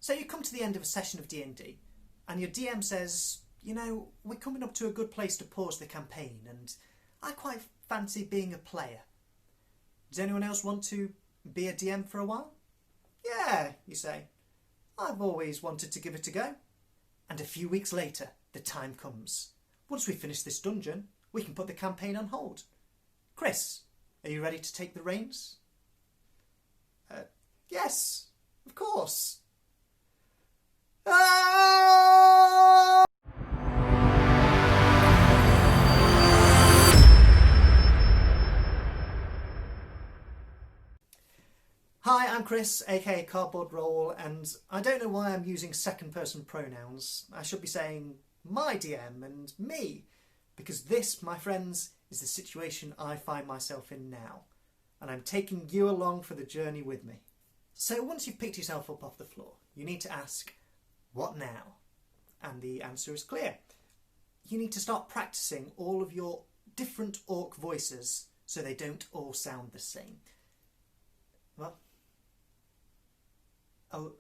So you come to the end of a session of D&D and your DM says, you know, we're coming up to a good place to pause the campaign and I quite fancy being a player. Does anyone else want to be a DM for a while? Yeah, you say. I've always wanted to give it a go. And a few weeks later, the time comes. Once we finish this dungeon, we can put the campaign on hold. Chris, are you ready to take the reins? Yes, of course. Ah! Hi, I'm Chris, aka Cardboard Roll, and I don't know why I'm using second person pronouns. I should be saying my DM and me, because this, my friends, is the situation I find myself in now, and I'm taking you along for the journey with me. So once you've picked yourself up off the floor, you need to ask, what now? And the answer is clear. You need to start practicing all of your different orc voices so they don't all sound the same. Well, oh,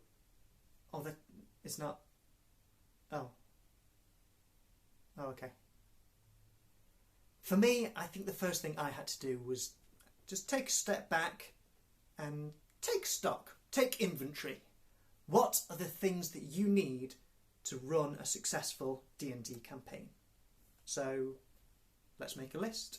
that it's not. Oh, okay. For me, I think the first thing I had to do was just take a step back and take stock, take inventory. What are the things that you need to run a successful D&D campaign? So let's make a list.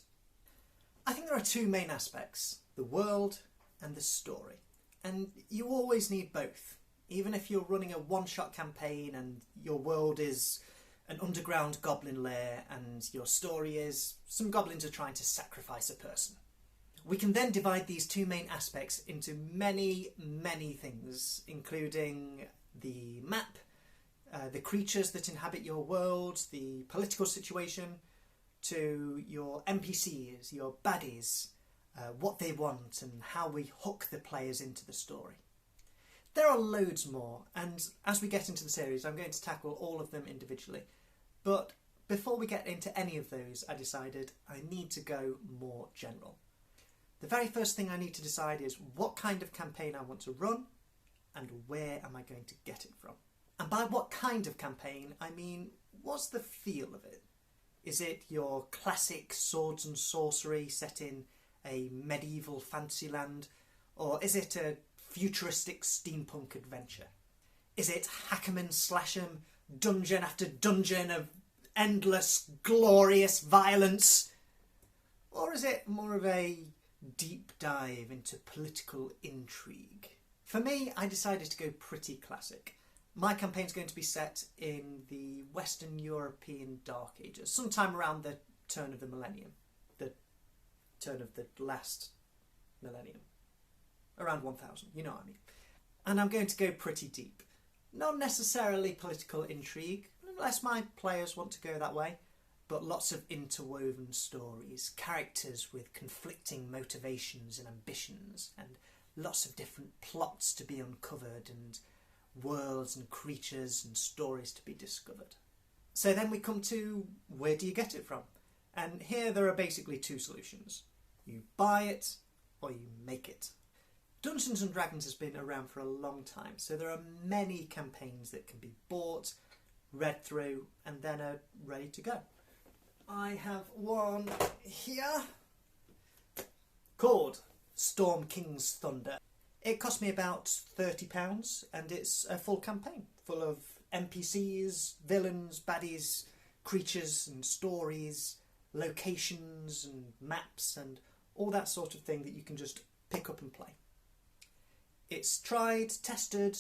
I think there are two main aspects, the world and the story. And you always need both. Even if you're running a one-shot campaign and your world is an underground goblin lair and your story is some goblins are trying to sacrifice a person. We can then divide these two main aspects into many, many things, including the map, the creatures that inhabit your world, the political situation, to your NPCs, your baddies, what they want and how we hook the players into the story. There are loads more, and as we get into the series I'm going to tackle all of them individually, but before we get into any of those I decided I need to go more general. The very first thing I need to decide is what kind of campaign I want to run and where am I going to get it from. And by what kind of campaign I mean, what's the feel of it? Is it your classic swords and sorcery set in a medieval fantasy land, or is it a futuristic steampunk adventure? Is it hack'em and slash'em, dungeon after dungeon of endless, glorious violence? Or is it more of a deep dive into political intrigue? For me, I decided to go pretty classic. My campaign's going to be set in the Western European Dark Ages, sometime around the turn of the millennium. The turn of the last millennium. Around 1000, you know what I mean. And I'm going to go pretty deep. Not necessarily political intrigue, unless my players want to go that way, but lots of interwoven stories, characters with conflicting motivations and ambitions, and lots of different plots to be uncovered, and worlds and creatures and stories to be discovered. So then we come to, where do you get it from? And here there are basically two solutions. You buy it or you make it. Dungeons and Dragons has been around for a long time, so there are many campaigns that can be bought, read through, and then are ready to go. I have one here called Storm King's Thunder. It cost me about £30 and it's a full campaign full of NPCs, villains, baddies, creatures and stories, locations and maps and all that sort of thing that you can just pick up and play. It's tried, tested,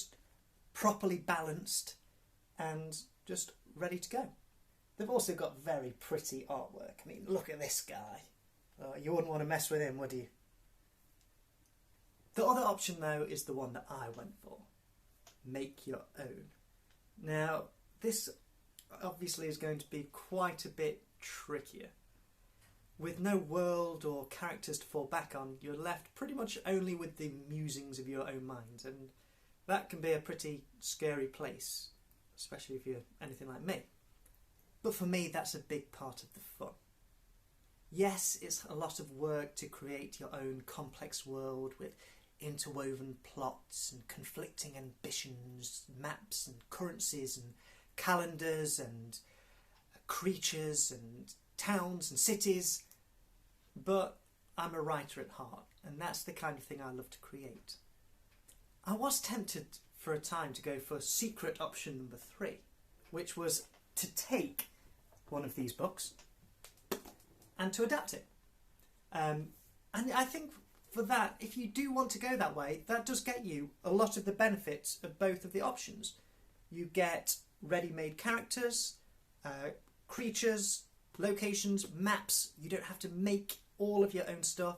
properly balanced and just ready to go. They've also got very pretty artwork. I mean, look at this guy. You wouldn't want to mess with him, would you? The other option though is the one that I went for. Make your own. Now, this obviously is going to be quite a bit trickier. With no world or characters to fall back on, you're left pretty much only with the musings of your own mind, and that can be a pretty scary place, especially if you're anything like me. But for me, that's a big part of the fun. Yes, it's a lot of work to create your own complex world with interwoven plots and conflicting ambitions, maps and currencies and calendars and creatures and towns and cities, but I'm a writer at heart, and that's the kind of thing I love to create. I was tempted for a time to go for secret option number 3, which was to take one of these books and to adapt it. And I think for that, if you do want to go that way, that does get you a lot of the benefits of both of the options. You get ready-made characters, creatures, locations, maps. You don't have to make all of your own stuff,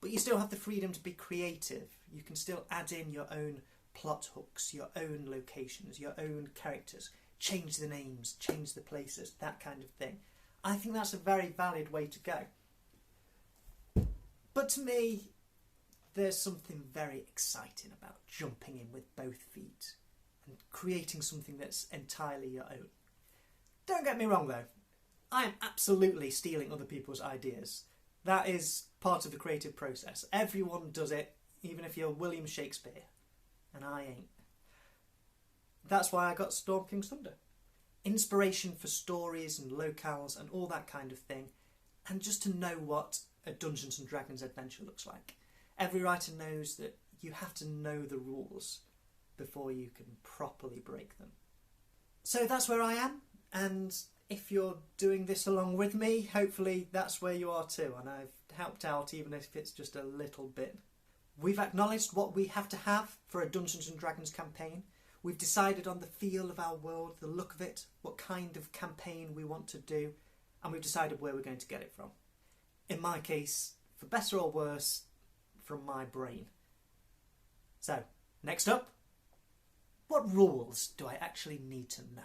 but you still have the freedom to be creative. You can still add in your own plot hooks, your own locations, your own characters, change the names, change the places, that kind of thing. I think that's a very valid way to go. But to me, there's something very exciting about jumping in with both feet and creating something that's entirely your own. Don't get me wrong though, I am absolutely stealing other people's ideas. That is part of the creative process. Everyone does it, even if you're William Shakespeare, and I ain't. That's why I got Storm King's Thunder. Inspiration for stories and locales and all that kind of thing, and just to know what a Dungeons and Dragons adventure looks like. Every writer knows that you have to know the rules before you can properly break them. So that's where I am, and if you're doing this along with me, hopefully that's where you are too, and I've helped out even if it's just a little bit. We've acknowledged what we have to have for a Dungeons and Dragons campaign. We've decided on the feel of our world, the look of it, what kind of campaign we want to do, and we've decided where we're going to get it from. In my case, for better or worse, from my brain. So, next up, what rules do I actually need to know?